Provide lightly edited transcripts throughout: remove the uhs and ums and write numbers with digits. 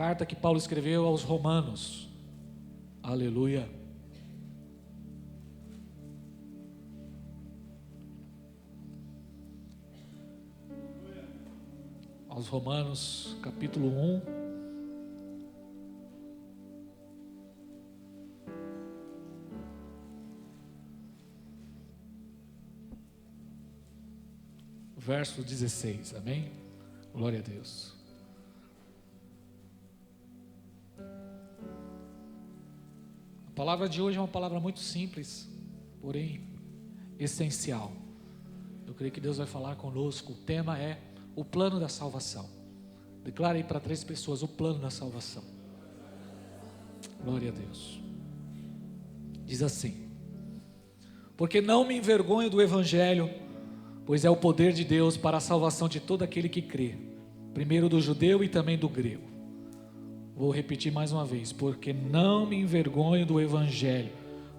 carta que Paulo escreveu aos Romanos. Aleluia. Aos Romanos, capítulo 1. Verso 16, amém? Glória a Deus. A palavra de hoje é uma palavra muito simples, porém essencial. Eu creio que Deus vai falar conosco. O tema é o plano da salvação. Declare aí para 3 pessoas: o plano da salvação. Glória a Deus. Diz assim: porque não me envergonho do evangelho, pois é o poder de Deus para a salvação de todo aquele que crê, primeiro do judeu e também do grego. Vou repetir mais uma vez: porque não me envergonho do evangelho,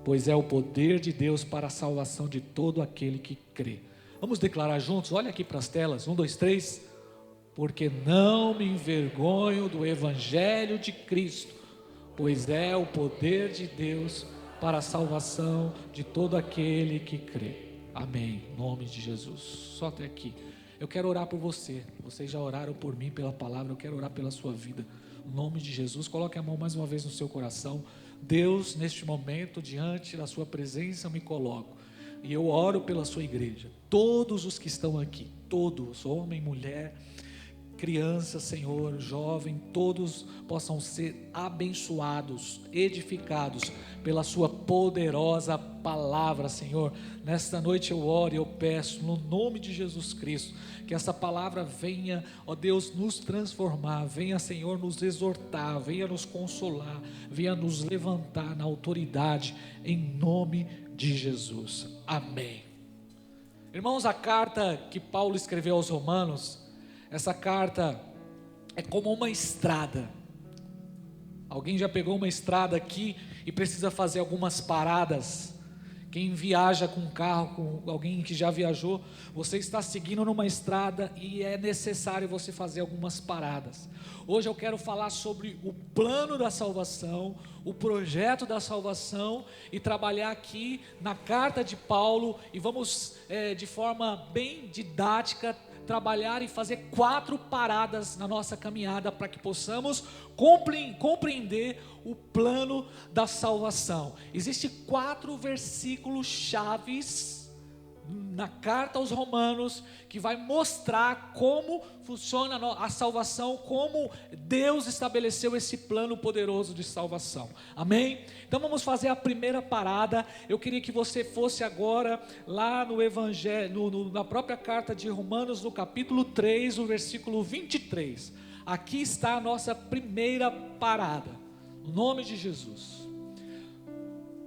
pois é o poder de Deus para a salvação de todo aquele que crê. Vamos declarar juntos? Olha aqui para as telas, 1, 2, 3. Porque não me envergonho do evangelho de Cristo, pois é o poder de Deus para a salvação de todo aquele que crê. Amém, em nome de Jesus. Só até aqui. Eu quero orar por você. Vocês já oraram por mim, pela palavra. Eu quero orar pela sua vida, em nome de Jesus. Coloque a mão mais uma vez no seu coração. Deus, neste momento, diante da sua presença, eu me coloco e eu oro pela sua igreja. Todos os que estão aqui, todos, homem, mulher, criança, Senhor, jovem, todos possam ser abençoados, edificados pela sua poderosa palavra, Senhor. Nesta noite eu oro e eu peço, no nome de Jesus Cristo, que essa palavra venha, ó Deus, nos transformar, venha, Senhor, nos exortar, venha nos consolar, venha nos levantar na autoridade, em nome de Jesus. Amém. Irmãos, a carta que Paulo escreveu aos Romanos, essa carta é como uma estrada. Alguém já pegou uma estrada aqui e precisa fazer algumas paradas? Quem viaja com um carro, com alguém que já viajou, você está seguindo numa estrada e é necessário você fazer algumas paradas. Hoje eu quero falar sobre o plano da salvação, o projeto da salvação, e trabalhar aqui na carta de Paulo, e vamos de forma bem didática trabalhar e fazer 4 paradas na nossa caminhada para que possamos compreender o plano da salvação. Existem 4 versículos chaves na carta aos Romanos que vai mostrar como funciona a salvação, como Deus estabeleceu esse plano poderoso de salvação. Amém? Então vamos fazer a primeira parada. Eu queria que você fosse agora lá no Evangelho, na própria carta de Romanos, no capítulo 3, o versículo 23. Aqui está a nossa primeira parada, no nome de Jesus.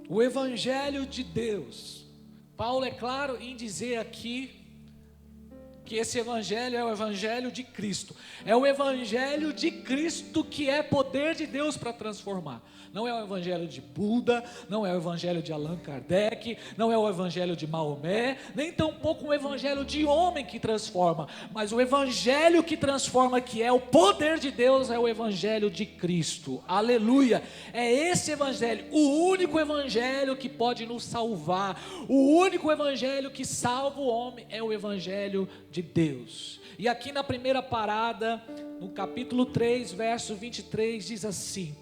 O Evangelho de Deus. Paulo é claro em dizer aqui que esse evangelho é o evangelho de Cristo. É o evangelho de Cristo que é poder de Deus para transformar. Não é o evangelho de Buda, não é o evangelho de Allan Kardec, não é o evangelho de Maomé, nem tampouco um evangelho de homem que transforma, mas o evangelho que transforma, que é o poder de Deus, é o evangelho de Cristo. Aleluia! É esse evangelho, o único evangelho que pode nos salvar, o único evangelho que salva o homem é o evangelho de Deus. E aqui na primeira parada, no capítulo 3, verso 23, diz assim: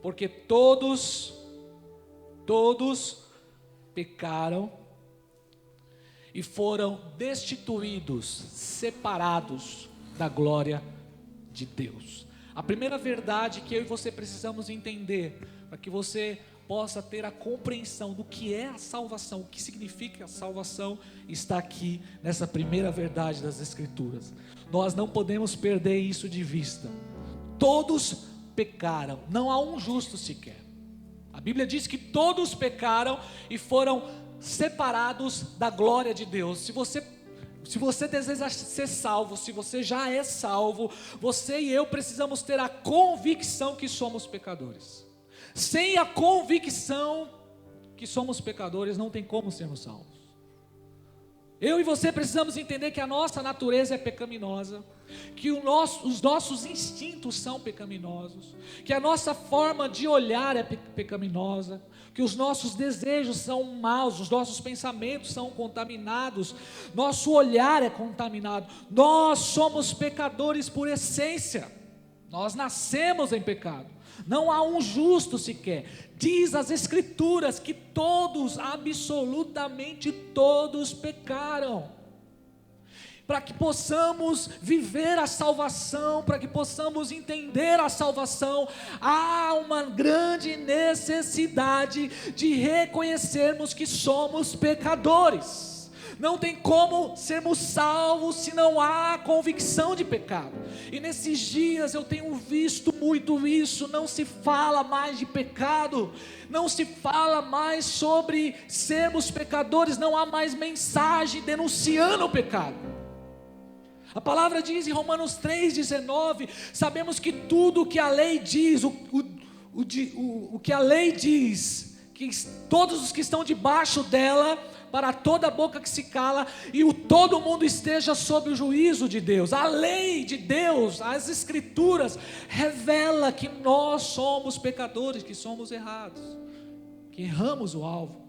porque todos pecaram e foram destituídos, separados da glória de Deus. A primeira verdade que eu e você precisamos entender, para que você possa ter a compreensão do que é a salvação, o que significa a salvação, está aqui nessa primeira verdade das Escrituras. Nós não podemos perder isso de vista. Todos pecaram, não há um justo sequer. A Bíblia diz que todos pecaram e foram separados da glória de Deus. Se você deseja ser salvo, se você já é salvo, você e eu precisamos ter a convicção que somos pecadores. Sem a convicção que somos pecadores, não tem como sermos salvos. Eu e você precisamos entender que a nossa natureza é pecaminosa, que os nossos instintos são pecaminosos, que a nossa forma de olhar é pecaminosa, que os nossos desejos são maus, os nossos pensamentos são contaminados, nosso olhar é contaminado. Nós somos pecadores por essência, nós nascemos em pecado. Não há um justo sequer. Diz as Escrituras que todos, absolutamente todos pecaram. Para que possamos viver a salvação, para que possamos entender a salvação, há uma grande necessidade de reconhecermos que somos pecadores. Não tem como sermos salvos se não há convicção de pecado. E nesses dias eu tenho visto muito isso. Não se fala mais de pecado, não se fala mais sobre sermos pecadores, não há mais mensagem denunciando o pecado. A palavra diz em Romanos 3,19, sabemos que tudo o que a lei diz, o que a lei diz, que todos os que estão debaixo dela, para toda boca que se cala, e todo mundo esteja sob o juízo de Deus. A lei de Deus, as Escrituras, revela que nós somos pecadores, que somos errados, que erramos o alvo.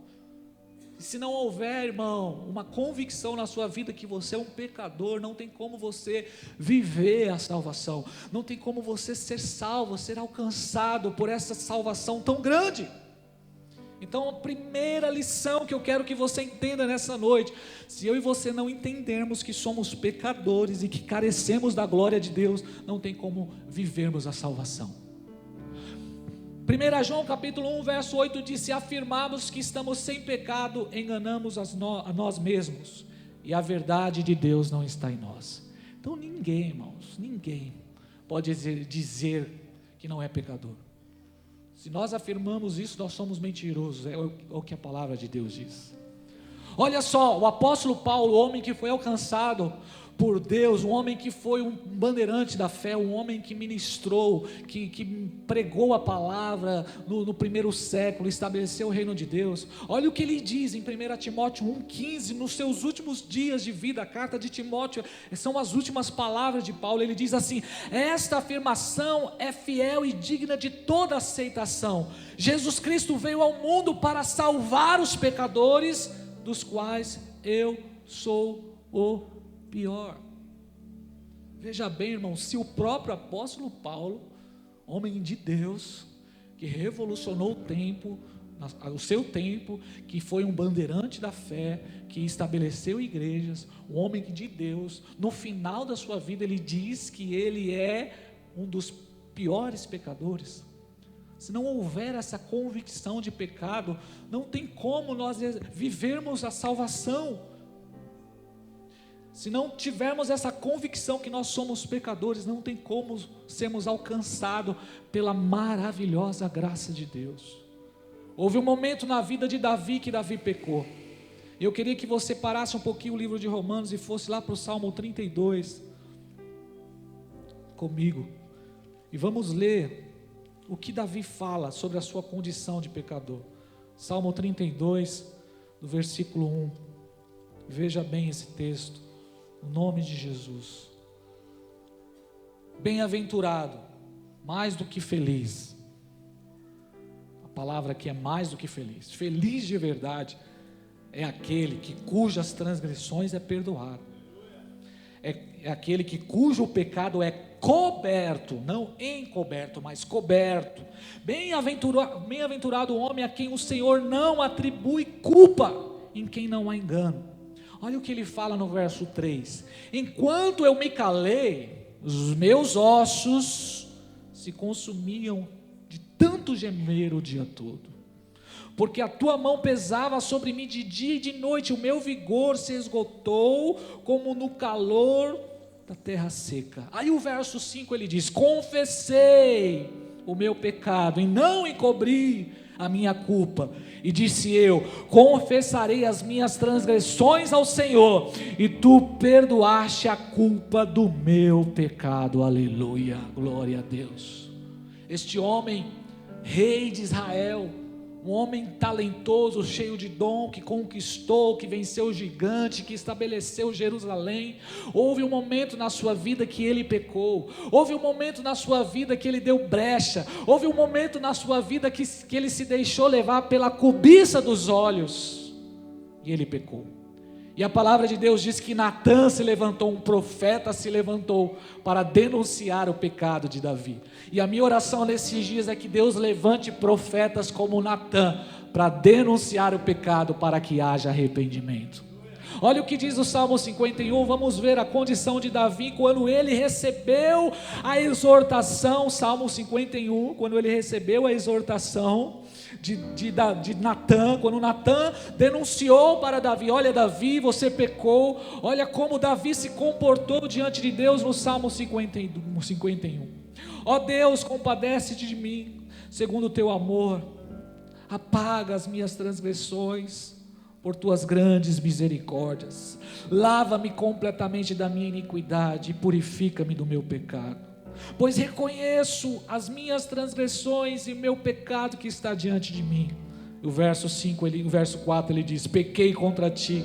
E se não houver, irmão, uma convicção na sua vida que você é um pecador, não tem como você viver a salvação, não tem como você ser salvo, ser alcançado por essa salvação tão grande. Então a primeira lição que eu quero que você entenda nessa noite, se eu e você não entendermos que somos pecadores e que carecemos da glória de Deus, não tem como vivermos a salvação. 1 João capítulo 1 verso 8 diz: se afirmarmos que estamos sem pecado, enganamos a nós mesmos, e a verdade de Deus não está em nós. Então ninguém, irmãos, ninguém pode dizer que não é pecador. Se nós afirmamos isso, nós somos mentirosos, é o que a palavra de Deus diz. Olha só, o apóstolo Paulo, o homem que foi alcançado por Deus, um homem que foi um bandeirante da fé, um homem que ministrou, que pregou a palavra no primeiro século, estabeleceu o reino de Deus. Olha o que ele diz em 1 Timóteo 1,15, nos seus últimos dias de vida. A carta de Timóteo são as últimas palavras de Paulo. Ele diz assim: esta afirmação é fiel e digna de toda aceitação. Jesus Cristo veio ao mundo para salvar os pecadores, dos quais eu sou o pior. Veja bem, irmão, se o próprio apóstolo Paulo, homem de Deus, que revolucionou o seu tempo, que foi um bandeirante da fé, que estabeleceu igrejas, um homem de Deus, no final da sua vida ele diz que ele é um dos piores pecadores. Se não houver essa convicção de pecado, não tem como nós vivermos a salvação. Se não tivermos essa convicção que nós somos pecadores, não tem como sermos alcançados pela maravilhosa graça de Deus. Houve um momento na vida de Davi que Davi pecou. Eu queria que você parasse um pouquinho o livro de Romanos e fosse lá para o Salmo 32 comigo. E vamos ler o que Davi fala sobre a sua condição de pecador. Salmo 32, do versículo 1. Veja bem esse texto. No nome de Jesus. Bem-aventurado, mais do que feliz. A palavra aqui é mais do que feliz. Feliz de verdade é aquele cujas transgressões é perdoado. É aquele cujo pecado é coberto, não encoberto, mas coberto. Bem-aventurado o homem a quem o Senhor não atribui culpa, em quem não há engano. Olha o que ele fala no verso 3: enquanto eu me calei, os meus ossos se consumiam de tanto gemer o dia todo, porque a tua mão pesava sobre mim de dia e de noite, o meu vigor se esgotou como no calor da terra seca. Aí o verso 5 ele diz: confessei o meu pecado e não encobri a minha culpa, e disse eu: confessarei as minhas transgressões ao Senhor, e tu perdoaste a culpa do meu pecado. Aleluia, glória a Deus. Este homem, rei de Israel, um homem talentoso, cheio de dom, que conquistou, que venceu o gigante, que estabeleceu Jerusalém. Houve um momento na sua vida que ele pecou, houve um momento na sua vida que ele deu brecha, houve um momento na sua vida que ele se deixou levar pela cobiça dos olhos, e ele pecou. E a palavra de Deus diz que Natã se levantou, um profeta se levantou para denunciar o pecado de Davi. E a minha oração nesses dias é que Deus levante profetas como Natã para denunciar o pecado, para que haja arrependimento. Olha o que diz o Salmo 51, vamos ver a condição de Davi quando ele recebeu a exortação. Salmo 51, quando ele recebeu a exortação de Natã, quando Natã denunciou para Davi: olha Davi, você pecou. Olha como Davi se comportou diante de Deus no Salmo 51. Ó Deus, compadece-te de mim, segundo o teu amor, apaga as minhas transgressões por tuas grandes misericórdias, lava-me completamente da minha iniquidade e purifica-me do meu pecado, pois reconheço as minhas transgressões e meu pecado que está diante de mim. O verso 4 ele diz: pequei contra ti,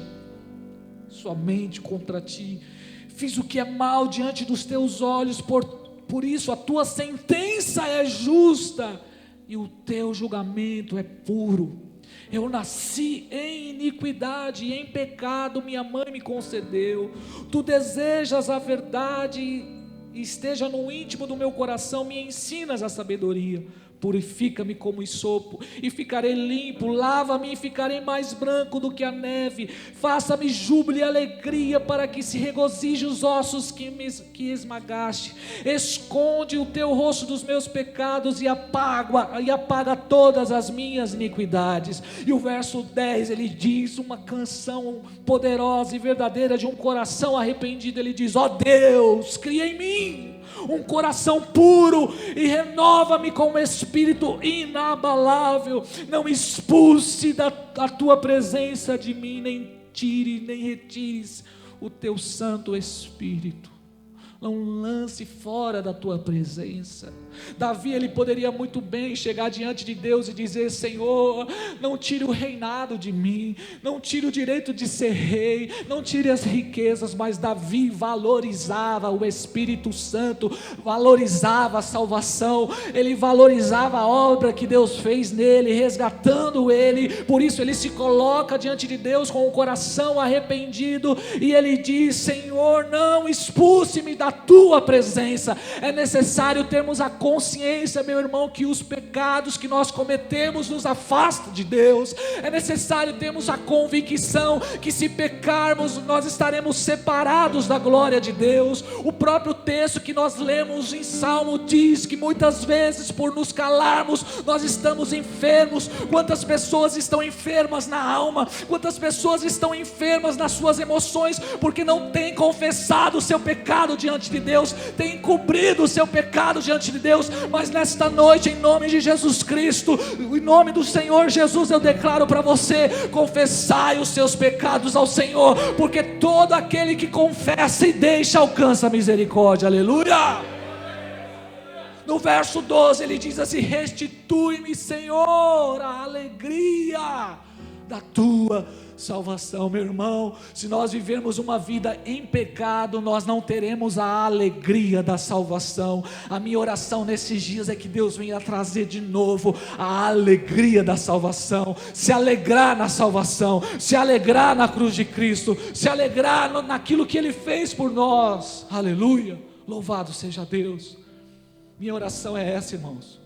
somente contra ti, fiz o que é mal diante dos teus olhos, por isso a tua sentença é justa e o teu julgamento é puro. Eu nasci em iniquidade e em pecado minha mãe me concedeu. Tu desejas a verdade e esteja no íntimo do meu coração, me ensinas a sabedoria. Purifica-me como hisopo e ficarei limpo, lava-me e ficarei mais branco do que a neve, faça-me júbilo e alegria, para que se regozije os ossos que esmagaste. Esconde o teu rosto dos meus pecados e apaga todas as minhas iniquidades. E o verso 10 ele diz uma canção poderosa e verdadeira de um coração arrependido. Ele diz: ó Deus, cria em mim um coração puro e renova-me com um espírito inabalável. Não me expulse da tua presença de mim, nem retires o teu Santo Espírito. Não lance fora da tua presença. Davi, ele poderia muito bem chegar diante de Deus e dizer: Senhor, não tire o reinado de mim, não tire o direito de ser rei, não tire as riquezas. Mas Davi valorizava o Espírito Santo, valorizava a salvação, ele valorizava a obra que Deus fez nele, resgatando ele. Por isso ele se coloca diante de Deus com o coração arrependido, e ele diz: Senhor, não expulse-me da tua presença. É necessário termos a consciência, meu irmão, que os pecados que nós cometemos nos afastam de Deus. É necessário termos a convicção que se pecarmos, nós estaremos separados da glória de Deus. O próprio texto que nós lemos em Salmo diz que muitas vezes, por nos calarmos, nós estamos enfermos. Quantas pessoas estão enfermas na alma, quantas pessoas estão enfermas nas suas emoções, porque não têm confessado o seu pecado diante de Deus, têm encobrido o seu pecado diante de Deus. Mas nesta noite, em nome de Jesus Cristo, em nome do Senhor Jesus, eu declaro para você: confessai os seus pecados ao Senhor, porque todo aquele que confessa e deixa alcança a misericórdia. Aleluia! No verso 12 ele diz assim: restitui-me, Senhor, a alegria da tua salvação. Meu irmão, se nós vivermos uma vida em pecado, nós não teremos a alegria da salvação. A minha oração nesses dias é que Deus venha trazer de novo a alegria da salvação, se alegrar na salvação, se alegrar na cruz de Cristo, se alegrar naquilo que Ele fez por nós. Aleluia, louvado seja Deus. Minha oração é essa, irmãos.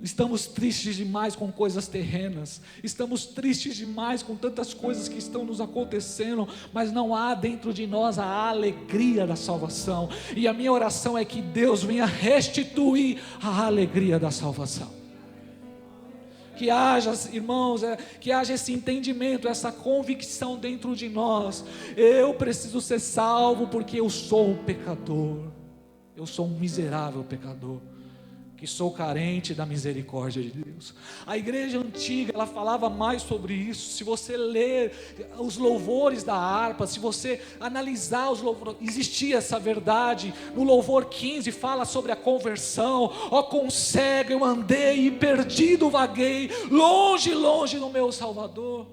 Estamos tristes demais com coisas terrenas, estamos tristes demais com tantas coisas que estão nos acontecendo, mas não há dentro de nós a alegria da salvação. E a minha oração é que Deus venha restituir a alegria da salvação. Que haja, irmãos, que haja esse entendimento, essa convicção dentro de nós: eu preciso ser salvo porque eu sou um pecador, eu sou um miserável pecador. que sou carente da misericórdia de Deus. A igreja antiga, ela falava mais sobre isso. Se você ler os louvores da harpa, se você analisar os louvores, existia essa verdade. No louvor 15 fala sobre a conversão. Ó, com cego eu andei e perdido vaguei, longe, longe do meu Salvador.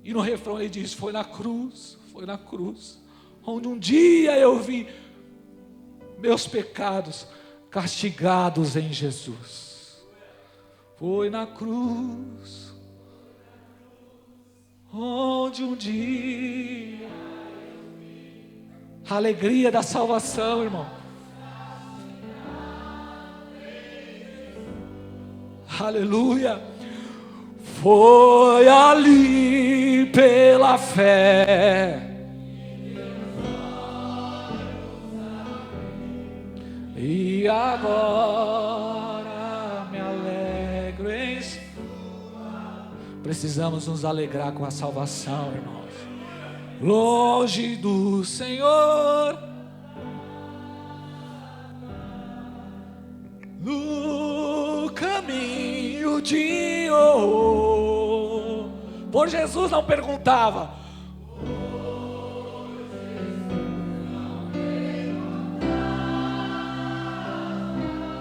E no refrão ele diz: foi na cruz, onde um dia eu vi meus pecados castigados em Jesus. Foi na cruz, onde um dia, a alegria da salvação, irmão. Aleluia. Foi ali pela fé, e agora me alegro em... Precisamos nos alegrar com a salvação, irmãos. Longe do Senhor, no caminho de horror. Por Jesus não perguntava: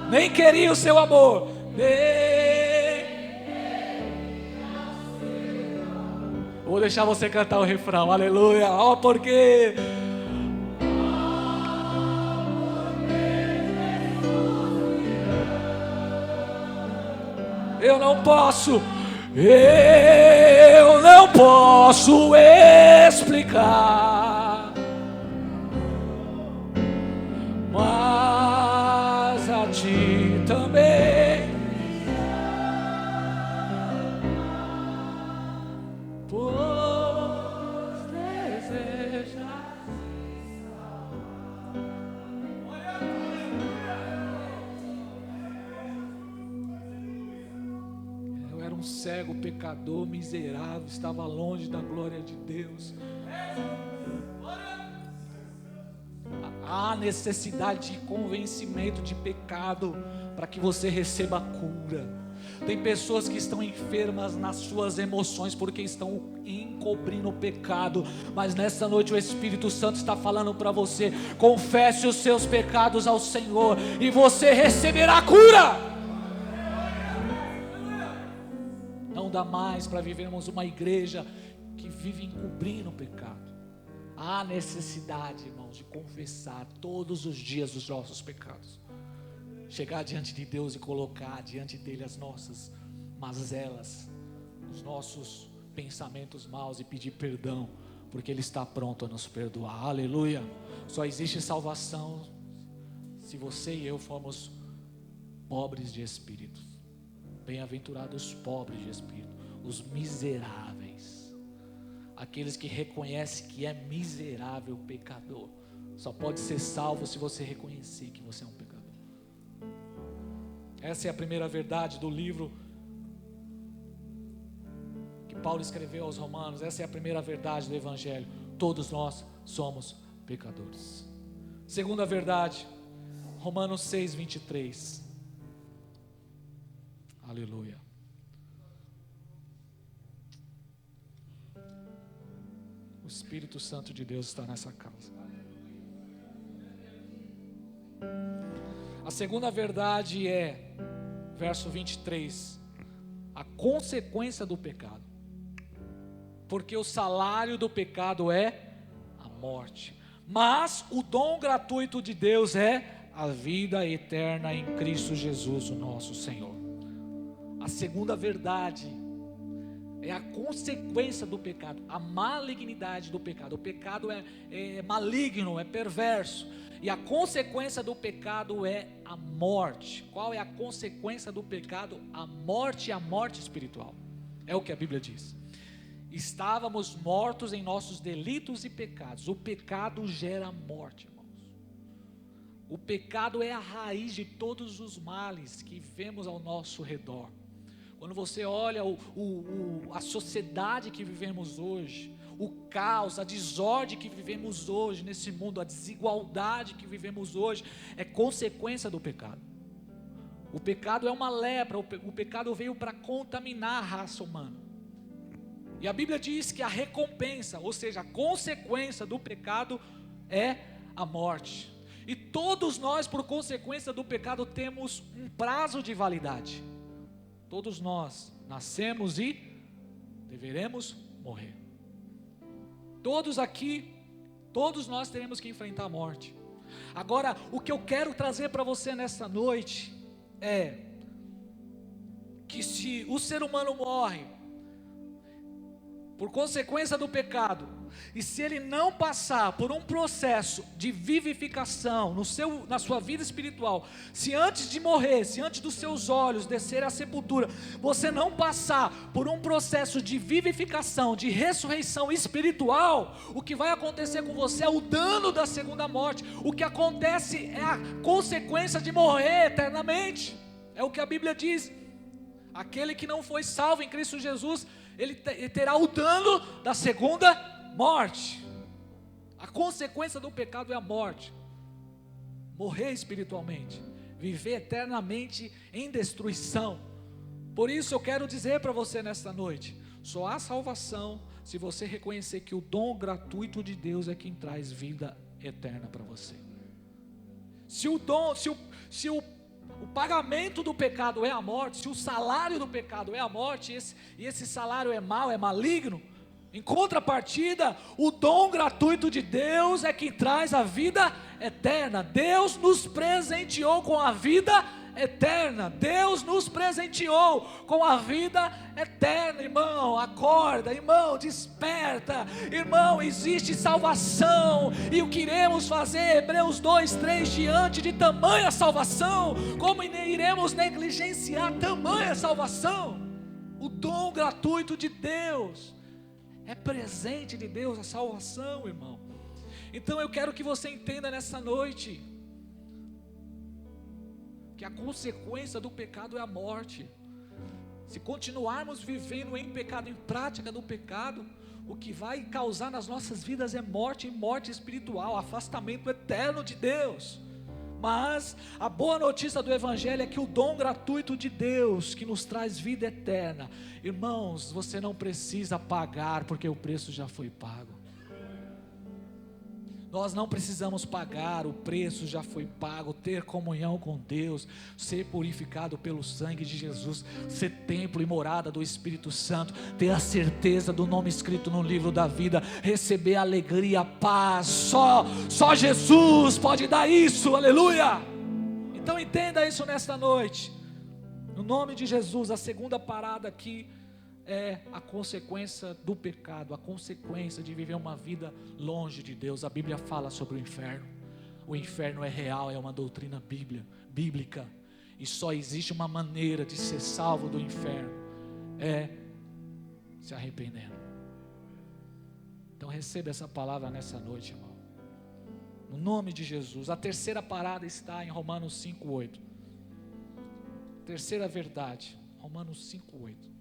nem queria o seu amor, vou deixar você cantar o refrão, aleluia. Ó, porque eu não posso explicar, mas a ti também, pois desejas. Eu era um cego, pecador, miserável, estava longe da glória de Deus. Há necessidade de convencimento de pecado para que você receba a cura. Tem pessoas que estão enfermas nas suas emoções porque estão encobrindo o pecado, mas nessa noite o Espírito Santo está falando para você: confesse os seus pecados ao Senhor e você receberá a cura. Não dá mais para vivermos uma igreja que vive encobrindo o pecado. Há necessidade, irmãos, de confessar todos os dias os nossos pecados. Chegar diante de Deus e colocar diante dele as nossas mazelas, os nossos pensamentos maus, e pedir perdão, porque ele está pronto a nos perdoar. Aleluia. Só existe salvação se você e eu formos pobres de espírito. Bem-aventurados os pobres de espírito, os miseráveis, aqueles que reconhecem que é miserável, pecador. Só pode ser salvo se você reconhecer que você é um pecador. Essa é a primeira verdade do livro que Paulo escreveu aos Romanos. Essa é a primeira verdade do Evangelho: todos nós somos pecadores. Segunda verdade, Romanos 6:23. Aleluia. O Espírito Santo de Deus está nessa casa. A segunda verdade é, verso 23, a consequência do pecado. Porque o salário do pecado é a morte, mas o dom gratuito de Deus é a vida eterna em Cristo Jesus, o nosso Senhor. A segunda verdade é a consequência do pecado, a malignidade do pecado. O pecado é maligno, é perverso, e a consequência do pecado é a morte. Qual é a consequência do pecado? A morte, e a morte espiritual. É o que a Bíblia diz. Estávamos mortos em nossos delitos e pecados. O pecado gera morte, irmãos. O pecado é a raiz de todos os males que vemos ao nosso redor. Quando você olha a sociedade que vivemos hoje, o caos, a desordem que vivemos hoje nesse mundo, a desigualdade que vivemos hoje, é consequência do pecado. O pecado é uma lepra, o pecado veio para contaminar a raça humana. E a Bíblia diz que a recompensa, ou seja, a consequência do pecado é a morte. E todos nós, por consequência do pecado, temos um prazo de validade. Todos nós nascemos e deveremos morrer. Todos aqui, todos nós teremos que enfrentar a morte. Agora, o que eu quero trazer para você nessa noite é que se o ser humano morre por consequência do pecado, e se ele não passar por um processo de vivificação na sua vida espiritual, se antes de morrer, se antes dos seus olhos descer à sepultura, você não passar por um processo de vivificação, de ressurreição espiritual, o que vai acontecer com você é o dano da segunda morte. O que acontece é a consequência de morrer eternamente. É o que a Bíblia diz. Aquele que não foi salvo em Cristo Jesus, ele terá o dano da segunda morte. A consequência do pecado é a morte. Morrer espiritualmente, viver eternamente em destruição. Por isso eu quero dizer para você nesta noite: só há salvação se você reconhecer que o dom gratuito de Deus é quem traz vida eterna para você. Se o pagamento do pecado é a morte, se o salário do pecado é a morte, e esse salário é mau, é maligno, em contrapartida, o dom gratuito de Deus é quem traz a vida eterna. Deus nos presenteou com a vida eterna. Deus nos presenteou com a vida eterna. Irmão, acorda, irmão, desperta. Irmão, existe salvação, e o que iremos fazer? Hebreus 2:3, diante de tamanha salvação, como iremos negligenciar tamanha salvação? O dom gratuito de Deus é presente de Deus, a salvação, irmão. Então eu quero que você entenda nessa noite que a consequência do pecado é a morte. Se continuarmos vivendo em pecado, em prática do pecado, o que vai causar nas nossas vidas é morte, e morte espiritual, afastamento eterno de Deus. Mas a boa notícia do Evangelho é que o dom gratuito de Deus, que nos traz vida eterna, irmãos, você não precisa pagar, porque o preço já foi pago. Nós não precisamos pagar, o preço já foi pago. Ter comunhão com Deus, ser purificado pelo sangue de Jesus, ser templo e morada do Espírito Santo, ter a certeza do nome escrito no livro da vida, receber alegria, paz. Só Jesus pode dar isso, aleluia. Então entenda isso nesta noite, no nome de Jesus. A segunda parada aqui é a consequência do pecado, a consequência de viver uma vida longe de Deus. A Bíblia fala sobre o inferno. O inferno é real, é uma doutrina bíblica, e só existe uma maneira de ser salvo do inferno, é se arrependendo. Então receba essa palavra nessa noite, irmão, no nome de Jesus. A terceira parada está em Romanos 5:8. Terceira verdade, Romanos 5:8.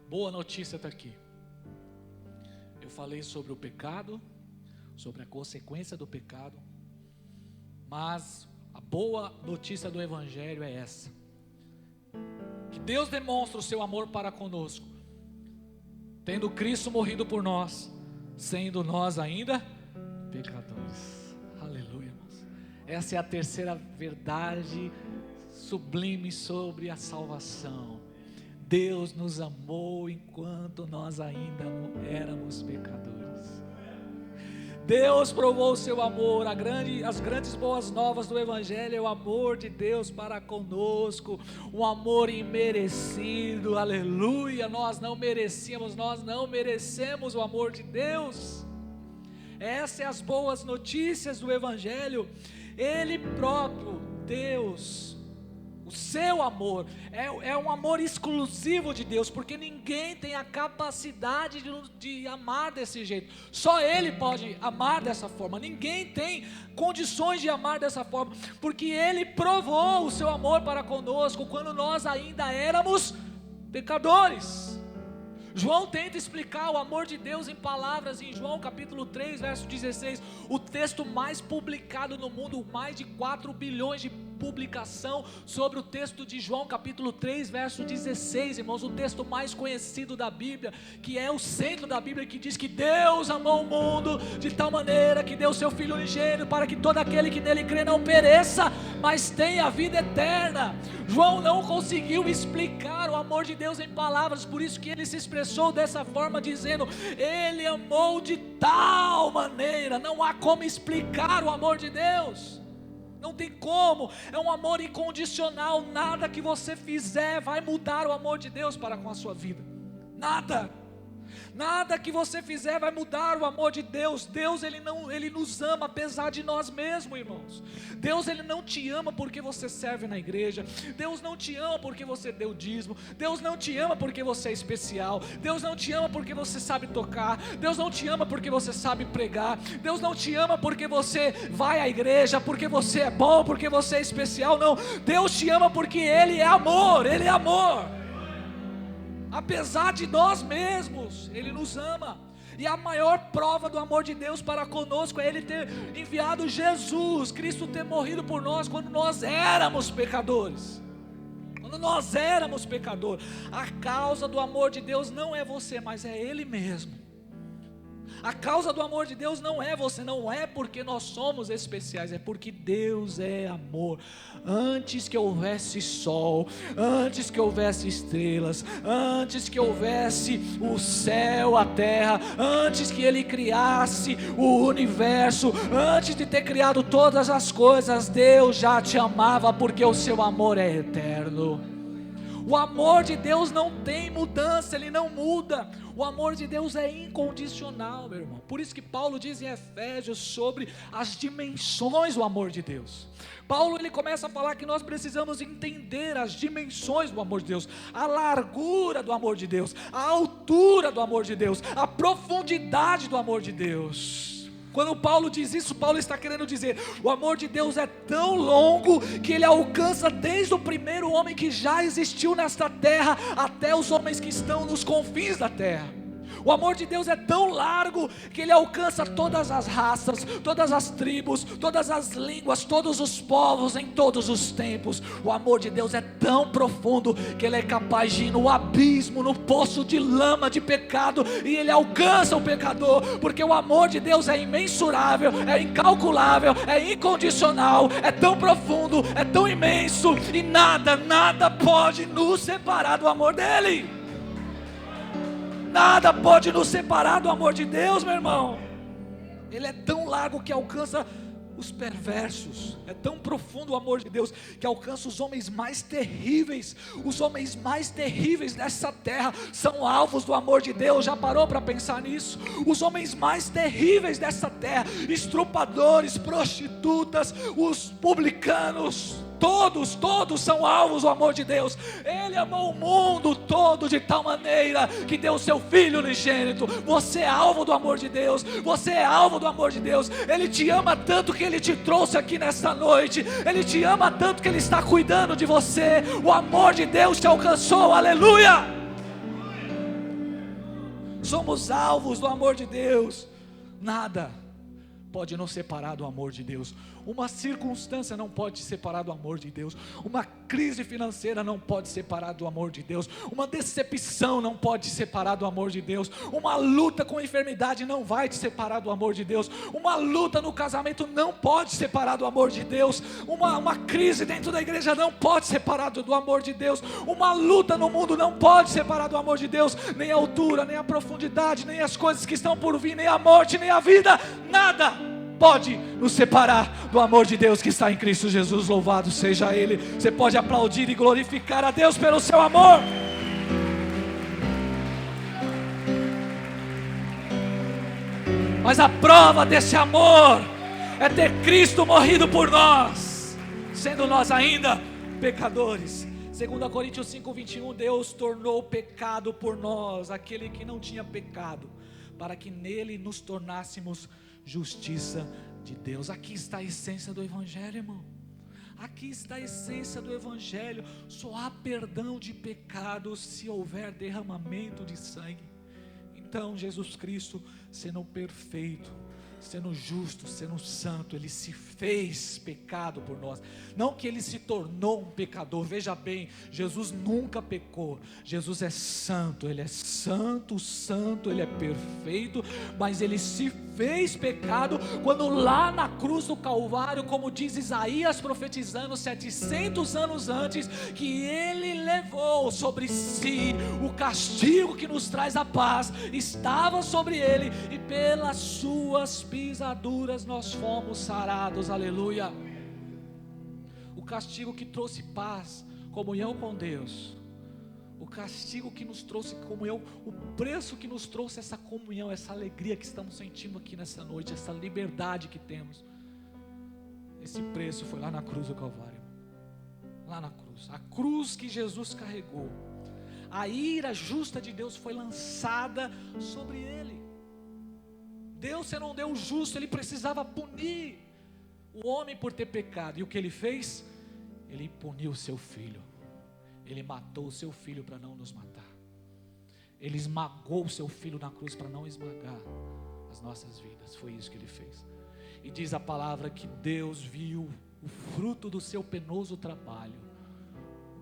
Boa notícia está aqui. Eu falei sobre o pecado, sobre a consequência do pecado, mas a boa notícia do Evangelho é essa: que Deus demonstra o seu amor para conosco, tendo Cristo morrido por nós, sendo nós ainda pecadores. Aleluia, irmãos. Essa é a terceira verdade sublime sobre a salvação. Deus nos amou enquanto nós ainda éramos pecadores. Deus provou o seu amor. As grandes boas novas do Evangelho é o amor de Deus para conosco, um amor imerecido, aleluia. Nós não merecemos o amor de Deus. Essas são as boas notícias do Evangelho. Ele próprio, Deus, o seu amor é um amor exclusivo de Deus, porque ninguém tem a capacidade de amar desse jeito. Só Ele pode amar dessa forma. Ninguém tem condições de amar dessa forma, porque Ele provou o seu amor para conosco quando nós ainda éramos pecadores. João tenta explicar o amor de Deus em palavras em João capítulo 3, verso 16, o texto mais publicado no mundo, mais de 4 bilhões de publicação sobre o texto de João capítulo 3, verso 16, irmãos, o texto mais conhecido da Bíblia, que é o centro da Bíblia, que diz que Deus amou o mundo de tal maneira que deu seu Filho unigênito, para que todo aquele que nele crê não pereça, mas tenha a vida eterna. João não conseguiu explicar o amor de Deus em palavras, por isso que ele se expressou dessa forma, dizendo: Ele amou de tal maneira. Não há como explicar o amor de Deus, não tem como, é um amor incondicional. Nada que você fizer vai mudar o amor de Deus para com a sua vida, nada que você fizer vai mudar o amor de Deus. Deus ele nos ama apesar de nós mesmos, irmãos. Deus ele não te ama porque você serve na igreja, Deus não te ama porque você deu dízimo, Deus não te ama porque você é especial, Deus não te ama porque você sabe tocar, Deus não te ama porque você sabe pregar, Deus não te ama porque você vai à igreja, porque você é bom, porque você é especial. Não, Deus te ama porque Ele é amor, Ele é amor. Apesar de nós mesmos, Ele nos ama. E a maior prova do amor de Deus para conosco é Ele ter enviado Jesus, Cristo ter morrido por nós quando nós éramos pecadores. A causa do amor de Deus não é você, mas é Ele mesmo. A causa do amor de Deus não é você, não é porque nós somos especiais, é porque Deus é amor. Antes que houvesse sol, antes que houvesse estrelas, antes que houvesse o céu, a terra, antes que Ele criasse o universo, antes de ter criado todas as coisas, Deus já te amava, porque o seu amor é eterno. O amor de Deus não tem mudança, Ele não muda. O amor de Deus é incondicional, meu irmão. Por isso que Paulo diz em Efésios sobre as dimensões do amor de Deus. Paulo ele começa a falar que nós precisamos entender as dimensões do amor de Deus, a largura do amor de Deus, a altura do amor de Deus, a profundidade do amor de Deus. Quando Paulo diz isso, Paulo está querendo dizer: o amor de Deus é tão longo que ele alcança desde o primeiro homem que já existiu nesta terra até os homens que estão nos confins da terra. O amor de Deus é tão largo que Ele alcança todas as raças, todas as tribos, todas as línguas, todos os povos, em todos os tempos. O amor de Deus é tão profundo que Ele é capaz de ir no abismo, no poço de lama de pecado, e Ele alcança o pecador, porque o amor de Deus é imensurável, é incalculável, é incondicional, é tão profundo, é tão imenso, e nada pode nos separar do amor dEle. Nada pode nos separar do amor de Deus, meu irmão. Ele é tão largo que alcança os perversos. É tão profundo o amor de Deus que alcança os homens mais terríveis. Os homens mais terríveis dessa terra são alvos do amor de Deus. Já parou para pensar nisso? Os homens mais terríveis dessa terra, estrupadores, prostitutas, os publicanos, todos são alvos do amor de Deus. Ele amou o mundo todo de tal maneira que deu o seu Filho unigênito. Você é alvo do amor de Deus. Você é alvo do amor de Deus. Ele te ama tanto que Ele te trouxe aqui nesta noite. Ele te ama tanto que Ele está cuidando de você. O amor de Deus te alcançou, aleluia! Somos alvos do amor de Deus. Nada pode nos separar do amor de Deus. Uma circunstância não pode te separar do amor de Deus. Uma crise financeira não pode separar do amor de Deus. Uma decepção não pode te separar do amor de Deus. Uma luta com enfermidade não vai te separar do amor de Deus. Uma luta no casamento não pode te separar do amor de Deus. Uma crise dentro da igreja não pode separar do amor de Deus. Uma luta no mundo não pode separar do amor de Deus. Nem a altura, nem a profundidade, nem as coisas que estão por vir, nem a morte, nem a vida. Nada pode nos separar do amor de Deus que está em Cristo Jesus. Louvado seja Ele. Você pode aplaudir e glorificar a Deus pelo seu amor. Mas a prova desse amor é ter Cristo morrido por nós, sendo nós ainda pecadores. 2 Coríntios 5:21, Deus tornou pecado por nós aquele que não tinha pecado, para que nele nos tornássemos justiça de Deus. Aqui está a essência do Evangelho, irmão. Aqui está a essência do Evangelho. Só há perdão de pecados se houver derramamento de sangue. Então Jesus Cristo, sendo perfeito, sendo justo, sendo santo, Ele se fez pecado por nós. Não que Ele se tornou um pecador. Veja bem, Jesus nunca pecou. Jesus é santo, Ele é santo, santo, Ele é perfeito. Mas Ele se fez pecado quando lá na cruz do Calvário, como diz Isaías profetizando 700 anos antes, que Ele levou sobre si o castigo que nos traz a paz, estava sobre Ele, e pelas suas pisaduras nós fomos sarados. Aleluia. O castigo que trouxe paz, comunhão com Deus, o castigo que nos trouxe comunhão, o preço que nos trouxe essa comunhão, essa alegria que estamos sentindo aqui nessa noite, essa liberdade que temos, esse preço foi lá na cruz do Calvário. Lá na cruz, a cruz que Jesus carregou, a ira justa de Deus foi lançada sobre Ele. Deus, sendo um Deus justo, Ele precisava punir o homem por ter pecado. E o que Ele fez? Ele puniu o seu filho. Ele matou o seu filho para não nos matar. Ele esmagou o seu filho na cruz para não esmagar as nossas vidas. Foi isso que Ele fez. E diz a palavra que Deus viu o fruto do seu penoso trabalho.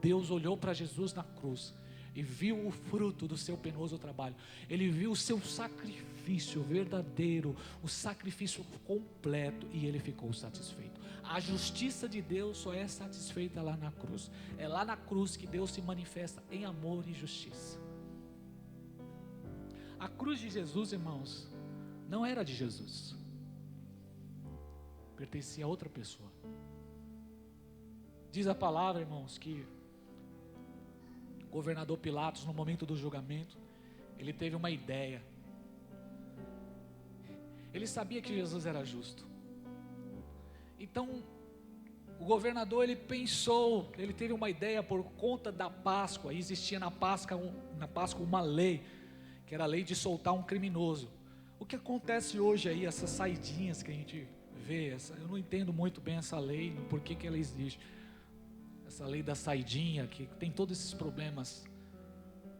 Deus olhou para Jesus na cruz e viu o fruto do seu penoso trabalho. Ele viu o seu sacrifício verdadeiro, o sacrifício completo, e Ele ficou satisfeito. A justiça de Deus só é satisfeita lá na cruz. É lá na cruz que Deus se manifesta em amor e justiça. A cruz de Jesus, irmãos, não era de Jesus, pertencia a outra pessoa. Diz a palavra, irmãos, que o governador Pilatos, no momento do julgamento, ele teve uma ideia. Ele sabia que Jesus era justo. Então, o governador, ele pensou, ele teve uma ideia por conta da Páscoa. Existia na Páscoa uma lei, que era a lei de soltar um criminoso. O que acontece hoje aí, essas saidinhas que a gente vê, eu não entendo muito bem essa lei, por que ela existe. Essa lei da saidinha, que tem todos esses problemas.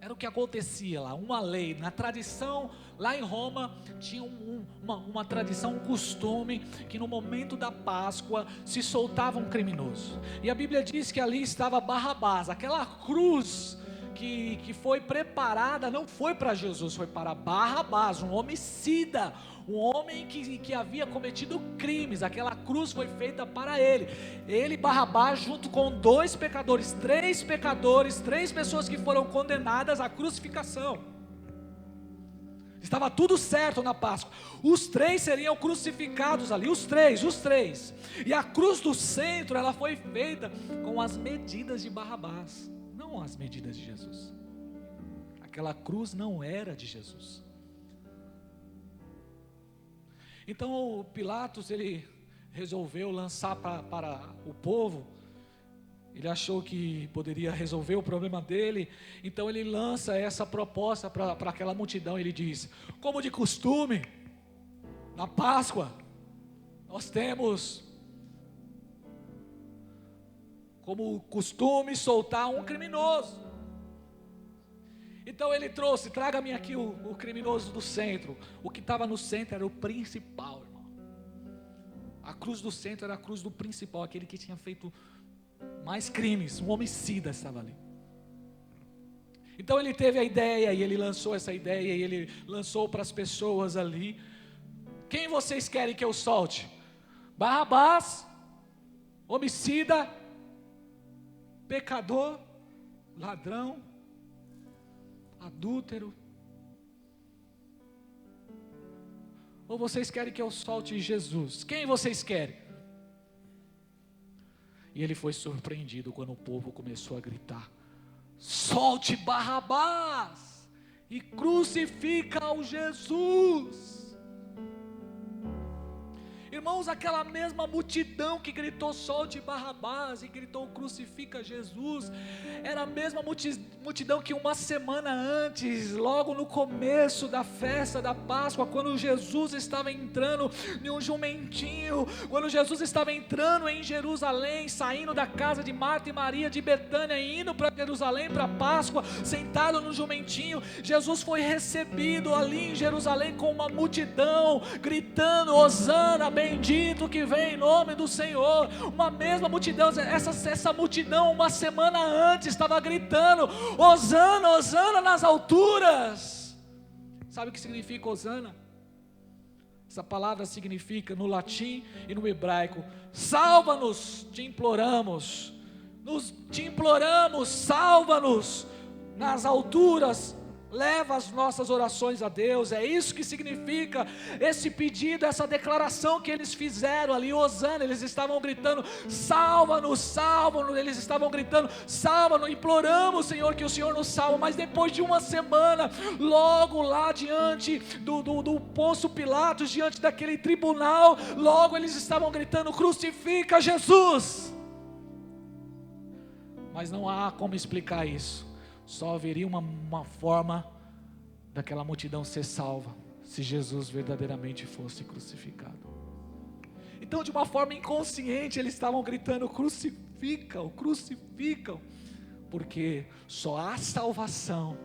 Era o que acontecia lá, uma lei. Na tradição, lá em Roma, tinha uma tradição, um costume, que no momento da Páscoa se soltava um criminoso. E a Bíblia diz que ali estava Barrabás, aquela cruz que foi preparada, não foi para Jesus, foi para Barrabás, um homicida, um homem que havia cometido crimes. Aquela cruz foi feita para ele, Barrabás, junto com três pecadores, três pessoas que foram condenadas à crucificação. Estava tudo certo na Páscoa. Os três seriam crucificados ali, os três. E a cruz do centro, ela foi feita com as medidas de Barrabás, não as medidas de Jesus. Aquela cruz não era de Jesus. Então o Pilatos, ele resolveu lançar para o povo. Ele achou que poderia resolver o problema dele. Então ele lança essa proposta para aquela multidão. Ele diz: como de costume, na Páscoa, nós temos como costume soltar um criminoso. Então ele trouxe, traga-me aqui o criminoso do centro. O que estava no centro era o principal, irmão. A cruz do centro era a cruz do principal, aquele que tinha feito mais crimes, um homicida estava ali. Então ele teve a ideia, e ele lançou essa ideia, e ele lançou para as pessoas ali: quem vocês querem que eu solte? Barrabás, homicida, pecador, ladrão, adúltero? Ou vocês querem que eu solte Jesus? Quem vocês querem? E ele foi surpreendido quando o povo começou a gritar: solte Barrabás e crucifica o Jesus. Irmãos, aquela mesma multidão que gritou solte Barrabás e gritou crucifica Jesus, era a mesma multidão que uma semana antes, logo no começo da festa da Páscoa, quando Jesus estava entrando em um jumentinho, quando Jesus estava entrando em Jerusalém, saindo da casa de Marta e Maria de Betânia, indo para Jerusalém para a Páscoa, sentado no jumentinho, Jesus foi recebido ali em Jerusalém com uma multidão, gritando, hosana, bendito que vem em nome do Senhor. Uma mesma multidão, essa multidão uma semana antes estava gritando, hosana, hosana nas alturas. Sabe o que significa hosana? Essa palavra significa no latim e no hebraico, salva-nos, te imploramos, salva-nos nas alturas, leva as nossas orações a Deus. É isso que significa esse pedido, essa declaração que eles fizeram ali, hosana. Eles estavam gritando, salva-nos, salva-nos. Eles estavam gritando, salva-nos, imploramos, Senhor, que o Senhor nos salva. Mas depois de uma semana, logo lá diante do Pôncio Pilatos, diante daquele tribunal, logo eles estavam gritando, crucifica Jesus. Mas não há como explicar isso. Só haveria uma forma daquela multidão ser salva, se Jesus verdadeiramente fosse crucificado. Então, de uma forma inconsciente, eles estavam gritando, crucificam, crucificam, porque só há salvação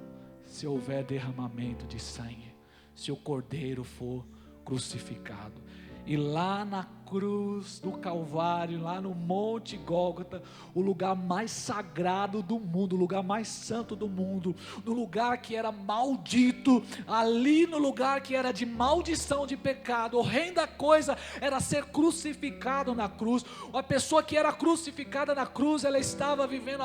se houver derramamento de sangue, se o Cordeiro for crucificado. E lá na cruz do Calvário, lá no Monte Gólgota, o lugar mais sagrado do mundo, o lugar mais santo do mundo, no lugar que era maldito, ali no lugar que era de maldição, de pecado, horrenda coisa era ser crucificado na cruz. A pessoa que era crucificada na cruz, ela estava vivendo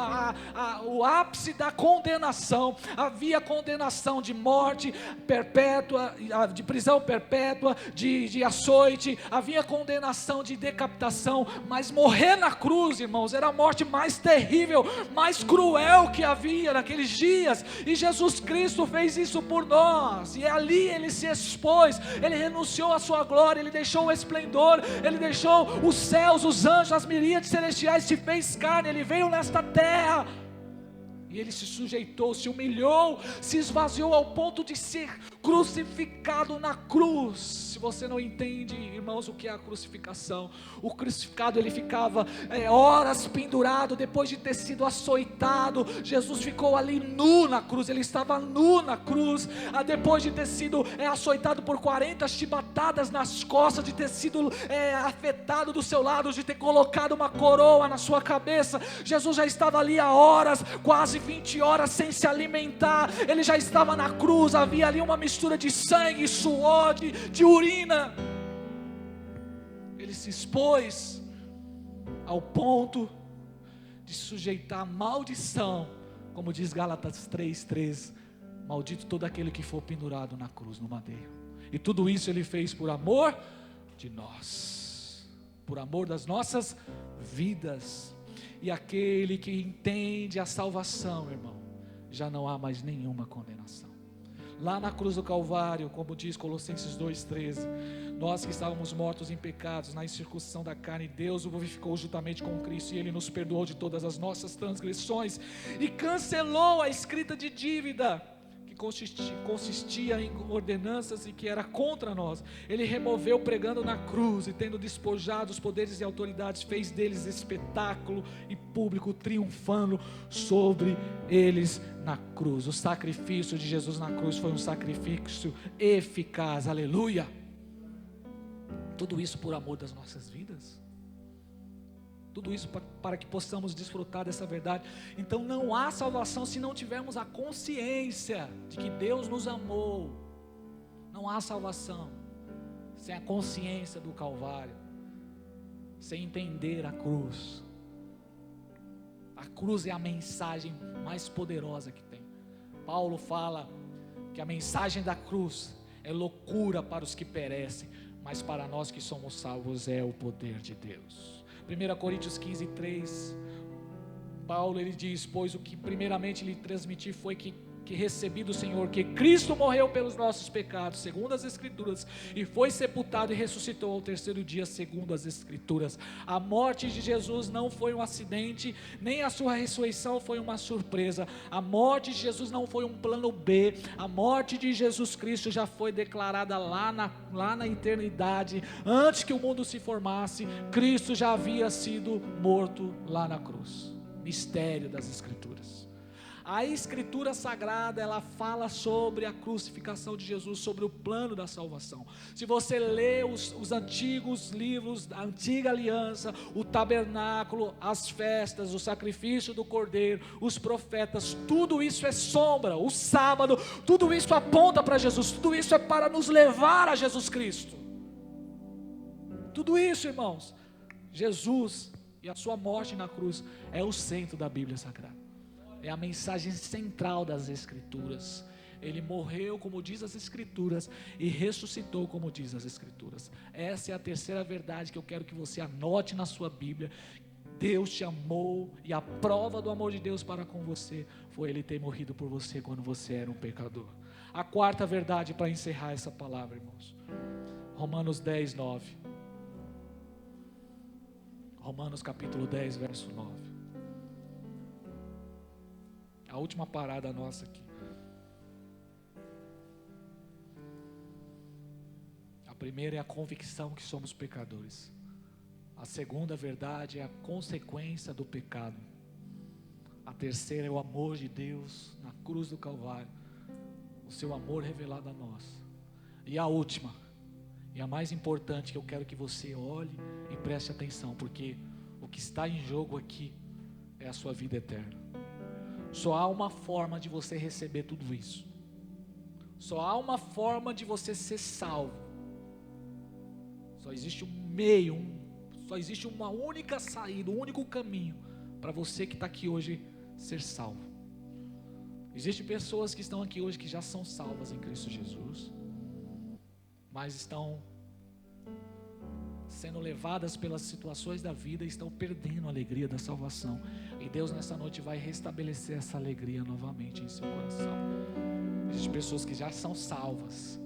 o ápice da condenação. Havia condenação de morte perpétua, de prisão perpétua, de açoite, havia condenação de decapitação, mas morrer na cruz, irmãos, era a morte mais terrível, mais cruel que havia naqueles dias, e Jesus Cristo fez isso por nós, e ali ele se expôs, ele renunciou à sua glória, ele deixou o esplendor, ele deixou os céus, os anjos, as miríades celestiais, se fez carne, ele veio nesta terra, e ele se sujeitou, se humilhou, se esvaziou ao ponto de ser crucificado na cruz. Se você não entende, irmãos, o que é a crucificação, o crucificado ele ficava horas pendurado, depois de ter sido açoitado. Jesus ficou ali nu na cruz, ele estava nu na cruz, depois de ter sido açoitado por 40 chibatadas nas costas, de ter sido afetado do seu lado, de ter colocado uma coroa na sua cabeça. Jesus já estava ali há horas, quase 20 horas sem se alimentar, ele já estava na cruz, havia ali uma mistura de sangue, suor, de urina, ele se expôs ao ponto de sujeitar a maldição, como diz Gálatas 3:13, maldito todo aquele que for pendurado na cruz, no madeiro, e tudo isso ele fez por amor de nós, por amor das nossas vidas. E aquele que entende a salvação, irmão, já não há mais nenhuma condenação. Lá na cruz do Calvário, como diz Colossenses 2:13, nós que estávamos mortos em pecados, na incircuncisão da carne, Deus o vivificou juntamente com Cristo, e Ele nos perdoou de todas as nossas transgressões, e cancelou a escrita de dívida, que consistia em ordenanças e que era contra nós. Ele removeu pregando na cruz, e tendo despojado os poderes e autoridades, fez deles espetáculo e público, triunfando sobre eles na cruz. O sacrifício de Jesus na cruz foi um sacrifício eficaz, aleluia. Tudo isso por amor das nossas vidas, tudo isso para que possamos desfrutar dessa verdade. Então não há salvação se não tivermos a consciência de que Deus nos amou. Não há salvação sem a consciência do Calvário, sem entender a cruz. A cruz é a mensagem mais poderosa que tem. Paulo fala que a mensagem da cruz é loucura para os que perecem, mas para nós que somos salvos é o poder de Deus. 1 Coríntios 15:3, Paulo ele diz, pois o que primeiramente lhe transmiti foi que que recebi do Senhor, que Cristo morreu pelos nossos pecados, segundo as Escrituras, e foi sepultado e ressuscitou ao terceiro dia, segundo as Escrituras. A morte de Jesus não foi um acidente, nem a sua ressurreição foi uma surpresa. A morte de Jesus não foi um plano B. A morte de Jesus Cristo já foi declarada lá na eternidade. Antes que o mundo se formasse, Cristo já havia sido morto lá na cruz. Mistério das Escrituras. A Escritura Sagrada, ela fala sobre a crucificação de Jesus, sobre o plano da salvação. Se você lê os antigos livros, a antiga aliança, o tabernáculo, as festas, o sacrifício do cordeiro, os profetas, tudo isso é sombra, o sábado, tudo isso aponta para Jesus, tudo isso é para nos levar a Jesus Cristo. Tudo isso, irmãos, Jesus e a sua morte na cruz é o centro da Bíblia Sagrada. É a mensagem central das Escrituras. Ele morreu como diz as Escrituras e ressuscitou como diz as Escrituras. Essa é a terceira verdade que eu quero que você anote na sua Bíblia. Deus te amou e a prova do amor de Deus para com você foi Ele ter morrido por você quando você era um pecador. A quarta verdade para encerrar essa palavra, irmãos. Romanos 10, 9. Romanos capítulo 10, verso 9. A última parada nossa aqui. A primeira é a convicção que somos pecadores. A segunda verdade é a consequência do pecado. A terceira é o amor de Deus na cruz do Calvário. O seu amor revelado a nós. E a última, e a mais importante que eu quero que você olhe e preste atenção, porque o que está em jogo aqui é a sua vida eterna. Só há uma forma de você receber tudo isso. Só há uma forma de você ser salvo. Só existe um meio, só existe uma única saída, um único caminho para você que está aqui hoje ser salvo. Existem pessoas que estão aqui hoje que já são salvas em Cristo Jesus, mas estão sendo levadas pelas situações da vida e estão perdendo a alegria da salvação. E Deus nessa noite vai restabelecer essa alegria novamente em seu coração. Existem pessoas que já são salvas,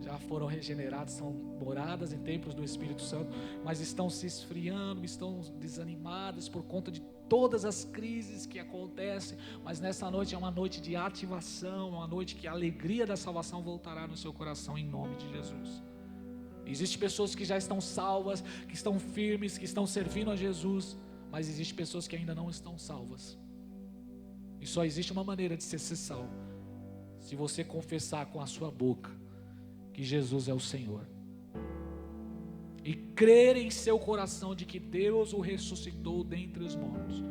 já foram regeneradas, são moradas em templos do Espírito Santo, mas estão se esfriando, estão desanimadas por conta de todas as crises que acontecem. Mas nessa noite é uma noite de ativação, uma noite que a alegria da salvação voltará no seu coração em nome de Jesus. Existem pessoas que já estão salvas, que estão firmes, que estão servindo a Jesus, mas existem pessoas que ainda não estão salvas. E só existe uma maneira de ser salvo: se você confessar com a sua boca que Jesus é o Senhor, e crer em seu coração de que Deus o ressuscitou dentre os mortos,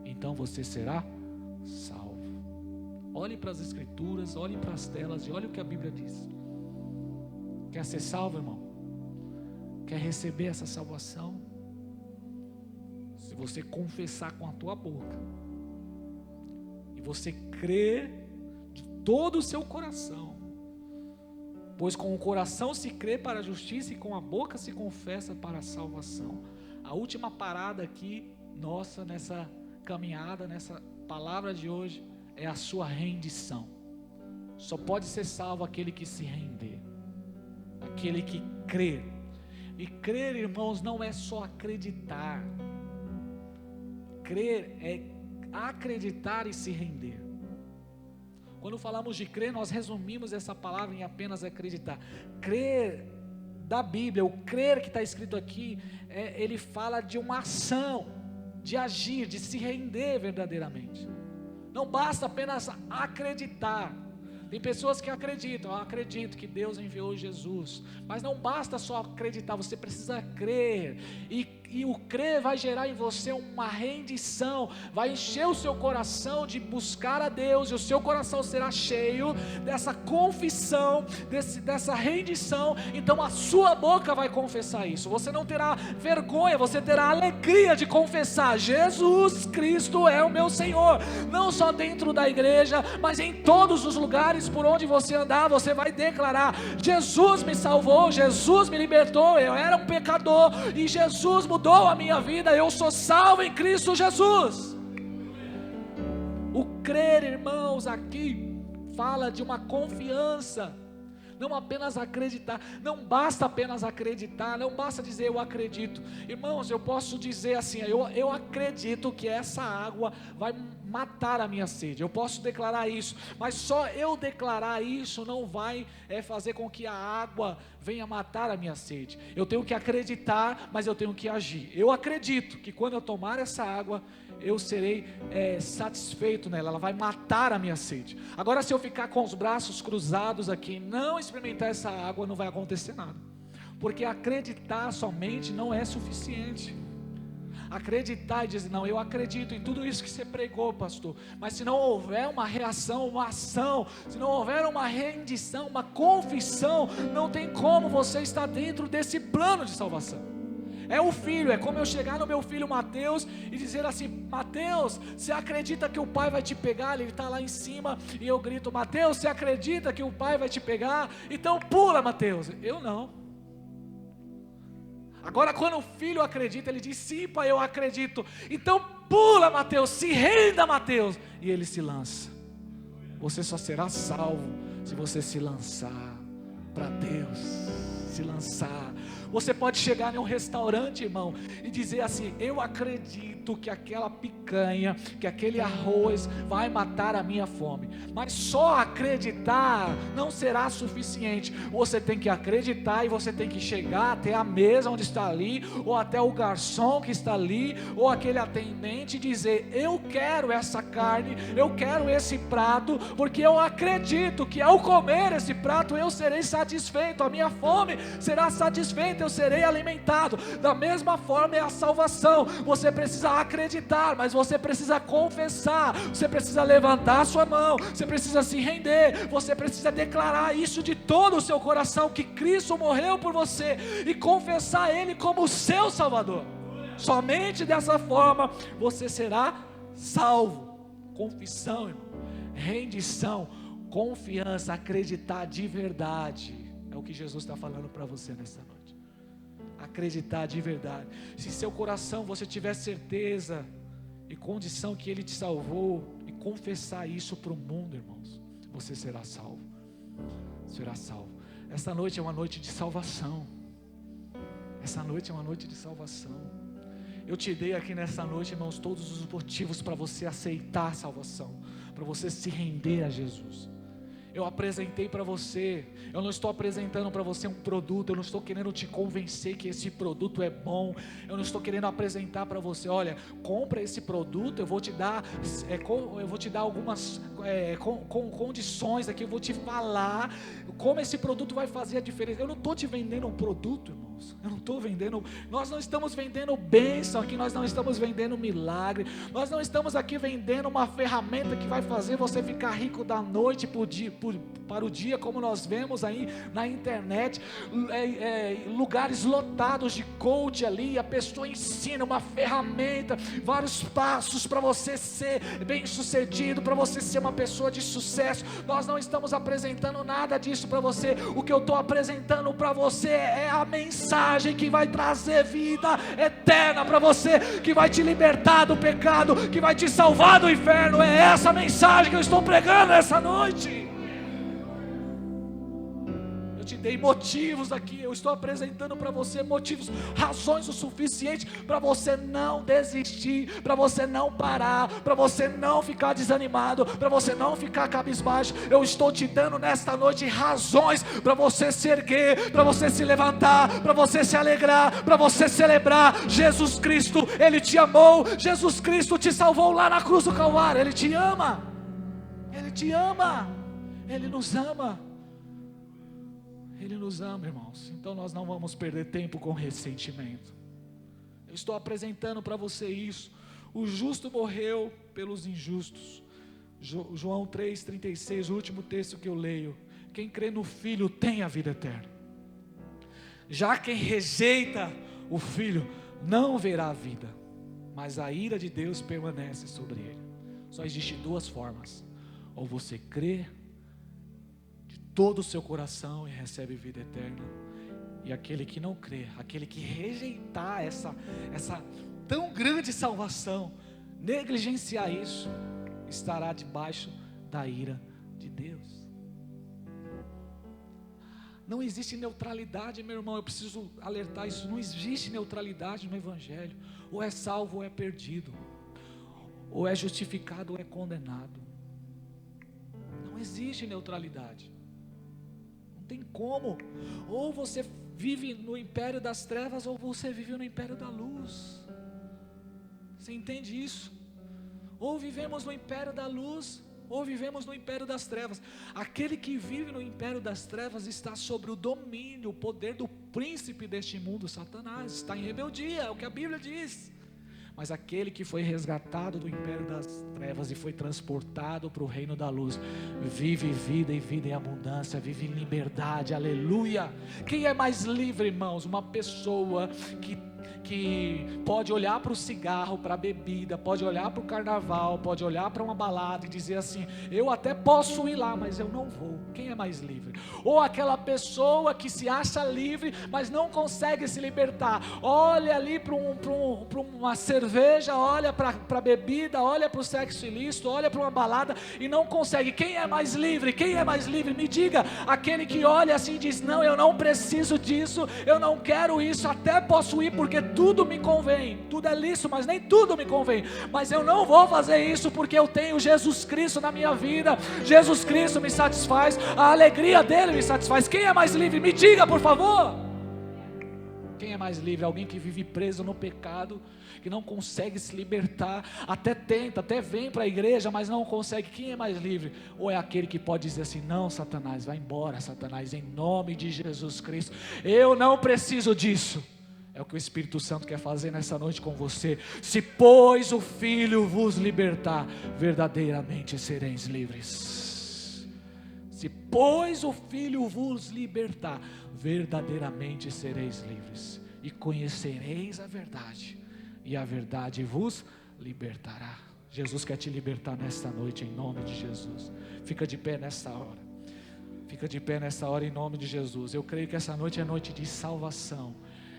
então você será salvo. Olhe para as Escrituras, olhe para as telas e olhe o que a Bíblia diz. Quer ser salvo, irmão? Quer receber essa salvação? Se você confessar com a tua boca e você crer de todo o seu coração, pois com o coração se crê para a justiça e com a boca se confessa para a salvação. A última parada aqui nossa nessa caminhada, nessa palavra de hoje, é a sua rendição. Só pode ser salvo aquele que se render, aquele que crê. E crer, irmãos, não é só acreditar. Crer é acreditar e se render. Quando falamos de crer, nós resumimos essa palavra em apenas acreditar. Crer da Bíblia, o crer que está escrito aqui, ele fala de uma ação, de agir, de se render verdadeiramente. Não basta apenas acreditar. Tem pessoas que acreditam, eu acredito que Deus enviou Jesus, mas não basta só acreditar, você precisa crer, e o crer vai gerar em você uma rendição, vai encher o seu coração de buscar a Deus, e o seu coração será cheio dessa confissão, dessa rendição. Então a sua boca vai confessar isso, você não terá vergonha, você terá alegria de confessar: Jesus Cristo é o meu Senhor, não só dentro da igreja, mas em todos os lugares por onde você andar, você vai declarar: Jesus me salvou, Jesus me libertou, eu era um pecador e Jesus mudou a minha vida, eu sou salvo em Cristo Jesus. O crer, irmãos, aqui fala de uma confiança. Não apenas acreditar, não basta apenas acreditar, não basta dizer eu acredito. Irmãos, eu posso dizer assim, eu acredito que essa água vai matar a minha sede, eu posso declarar isso, mas só eu declarar isso não vai fazer com que a água venha matar a minha sede. Eu tenho que acreditar, mas eu tenho que agir. Eu acredito que quando eu tomar essa água, eu serei satisfeito nela, ela vai matar a minha sede. Agora, se eu ficar com os braços cruzados aqui, não experimentar essa água, não vai acontecer nada, porque acreditar somente não é suficiente. Acreditar e dizer, não, eu acredito em tudo isso que você pregou, pastor, mas se não houver uma reação, uma ação, se não houver uma rendição, uma confissão, não tem como você estar dentro desse plano de salvação. É o filho, é como eu chegar no meu filho Mateus e dizer assim: Mateus, você acredita que o pai vai te pegar? Ele está lá em cima e eu grito: Mateus, você acredita que o pai vai te pegar? Então pula, Mateus. Eu não. Agora quando o filho acredita, ele diz: sim, pai, eu acredito. Então pula, Mateus, se renda, Mateus. E ele se lança. Você só será salvo se você se lançar para Deus, se lançar. Você pode chegar em um restaurante, irmão, e dizer assim: eu acredito que aquela picanha, que aquele arroz vai matar a minha fome. Mas só acreditar não será suficiente. Você tem que acreditar e você tem que chegar até a mesa onde está ali, ou até o garçom que está ali, ou aquele atendente, e dizer: eu quero essa carne, eu quero esse prato, porque eu acredito que ao comer esse prato eu serei satisfeito, a minha fome será satisfeita, eu serei alimentado. Da mesma forma é a salvação. Você precisa acreditar, mas você precisa confessar, você precisa levantar a sua mão, você precisa se render, você precisa declarar isso de todo o seu coração, que Cristo morreu por você, e confessar Ele como o seu Salvador. Somente dessa forma você será salvo. Confissão, irmão, rendição, confiança, acreditar de verdade, é o que Jesus está falando para você nessa noite. Acreditar de verdade. Se seu coração você tiver certeza e condição que Ele te salvou, e confessar isso para o mundo, irmãos, você será salvo. Será salvo. Esta noite é uma noite de salvação. Essa noite é uma noite de salvação. Eu te dei aqui nessa noite, irmãos, todos os motivos para você aceitar a salvação, para você se render a Jesus. Eu apresentei para você, eu não estou apresentando para você um produto, eu não estou querendo te convencer que esse produto é bom, eu não estou querendo apresentar para você: olha, compra esse produto, eu vou te dar algumas condições aqui, eu vou te falar como esse produto vai fazer a diferença. Eu não estou te vendendo um produto, irmãos, eu não estou vendendo, nós não estamos vendendo bênção aqui, nós não estamos vendendo milagre, nós não estamos aqui vendendo uma ferramenta que vai fazer você ficar rico da noite para o dia, como nós vemos aí na internet, lugares lotados de coach ali, a pessoa ensina uma ferramenta, vários passos para você ser bem sucedido, para você ser uma pessoa de sucesso. Nós não estamos apresentando nada disso para você. O que eu estou apresentando para você é a mensagem que vai trazer vida eterna para você, que vai te libertar do pecado, que vai te salvar do inferno. É essa mensagem que eu estou pregando essa noite. Eu te dei motivos aqui, eu estou apresentando para você motivos, razões o suficiente para você não desistir, para você não parar, para você não ficar desanimado, para você não ficar cabisbaixo. Eu estou te dando nesta noite razões para você se erguer, para você se levantar, para você se alegrar, para você celebrar. Jesus Cristo, Ele te amou, Jesus Cristo te salvou lá na cruz do Calvário. Ele te ama, Ele te ama, Ele nos ama. Ele nos ama, irmãos. Então nós não vamos perder tempo com ressentimento. Eu estou apresentando para você isso. O justo morreu pelos injustos. João 3,36, o último texto que eu leio. Quem crê no Filho tem a vida eterna. Já quem rejeita o Filho não verá a vida, mas a ira de Deus permanece sobre ele. Só existe duas formas: ou você crê todo o seu coração e recebe vida eterna, e aquele que não crê, aquele que rejeitar essa tão grande salvação, negligenciar isso, estará debaixo da ira de Deus. Não existe neutralidade, meu irmão, eu preciso alertar isso, não existe neutralidade no Evangelho, ou é salvo ou é perdido, ou é justificado ou é condenado, não existe neutralidade, não tem como, ou você vive no império das trevas, ou você vive no império da luz, você entende isso? Ou vivemos no império da luz, ou vivemos no império das trevas. Aquele que vive no império das trevas está sobre o domínio, o poder do príncipe deste mundo, Satanás, está em rebeldia, é o que a Bíblia diz. Mas aquele que foi resgatado do império das trevas e foi transportado para o reino da luz, vive vida e vida em abundância, vive em liberdade, aleluia. Quem é mais livre, irmãos? Uma pessoa que pode olhar para o cigarro, para a bebida, pode olhar para o carnaval, pode olhar para uma balada e dizer assim: eu até posso ir lá, mas eu não vou. Quem é mais livre? Ou aquela pessoa que se acha livre, mas não consegue se libertar, olha ali para uma cerveja, olha para a bebida, olha para o sexo ilícito, olha para uma balada e não consegue. Quem é mais livre? Quem é mais livre? Me diga. Aquele que olha assim e diz: não, eu não preciso disso, eu não quero isso, até posso ir porque tudo me convém, tudo é lícito, mas nem tudo me convém, mas eu não vou fazer isso porque eu tenho Jesus Cristo na minha vida, Jesus Cristo me satisfaz, a alegria dele me satisfaz. Quem é mais livre? Me diga, por favor. Quem é mais livre? Alguém que vive preso no pecado, que não consegue se libertar, até tenta, até vem para a igreja, mas não consegue. Quem é mais livre? Ou é aquele que pode dizer assim: não, Satanás, vai embora, Satanás, em nome de Jesus Cristo, eu não preciso disso. É o que o Espírito Santo quer fazer nessa noite com você. Se pois o Filho vos libertar, verdadeiramente sereis livres. Se pois o Filho vos libertar, verdadeiramente sereis livres. E conhecereis a verdade, e a verdade vos libertará. Jesus quer te libertar nesta noite, em nome de Jesus. Fica de pé nessa hora. Fica de pé nessa hora em nome de Jesus. Eu creio que essa noite é noite de salvação.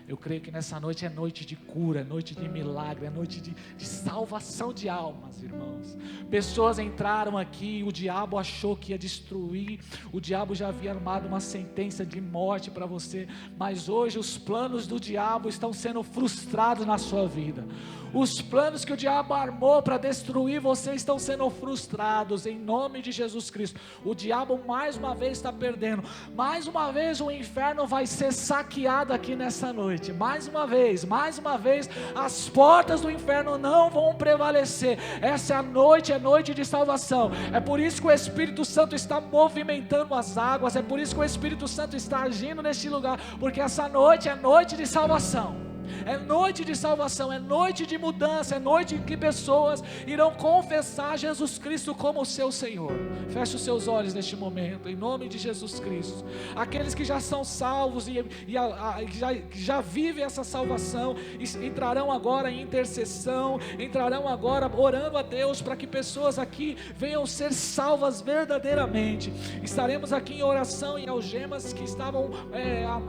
Eu creio que nessa noite é noite de cura, é noite de milagre, é noite de salvação de almas, irmãos. Pessoas entraram aqui, o diabo achou que ia destruir, o diabo já havia armado uma sentença de morte para você, mas hoje os planos do diabo estão sendo frustrados na sua vida. Os planos que o diabo armou para destruir você estão sendo frustrados em nome de Jesus Cristo. O diabo mais uma vez está perdendo, mais uma vez o inferno vai ser saqueado aqui nessa noite, mais uma vez, as portas do inferno não vão prevalecer. Essa noite é noite de salvação, é por isso que o Espírito Santo está movimentando as águas, é por isso que o Espírito Santo está agindo neste lugar, porque essa noite é noite de salvação. É noite de salvação, é noite de mudança, é noite em que pessoas irão confessar Jesus Cristo como o seu Senhor. Feche os seus olhos neste momento, em nome de Jesus Cristo. Aqueles que já são salvos e que já vivem essa salvação, entrarão agora em intercessão, entrarão agora orando a Deus para que pessoas aqui venham ser salvas verdadeiramente. Estaremos aqui em oração, e algemas que estavam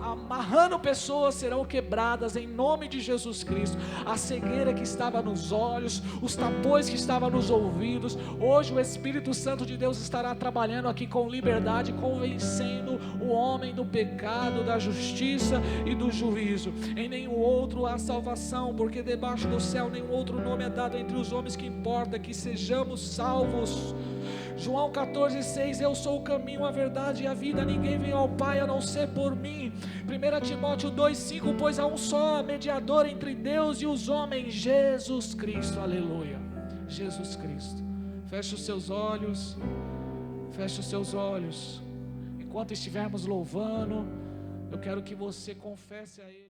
amarrando pessoas serão quebradas em nome de Jesus Cristo. A cegueira que estava nos olhos, os tampões que estavam nos ouvidos, hoje o Espírito Santo de Deus estará trabalhando aqui com liberdade, convencendo o homem do pecado, da justiça e do juízo. Em nenhum outro há salvação, porque debaixo do céu nenhum outro nome é dado entre os homens que importa que sejamos salvos. João 14,6: eu sou o caminho, a verdade e a vida, ninguém vem ao Pai a não ser por mim. 1 Timóteo 2,5: pois há um só mediador entre Deus e os homens, Jesus Cristo. Aleluia, Jesus Cristo. Feche os seus olhos, feche os seus olhos. Enquanto estivermos louvando, eu quero que você confesse a Ele.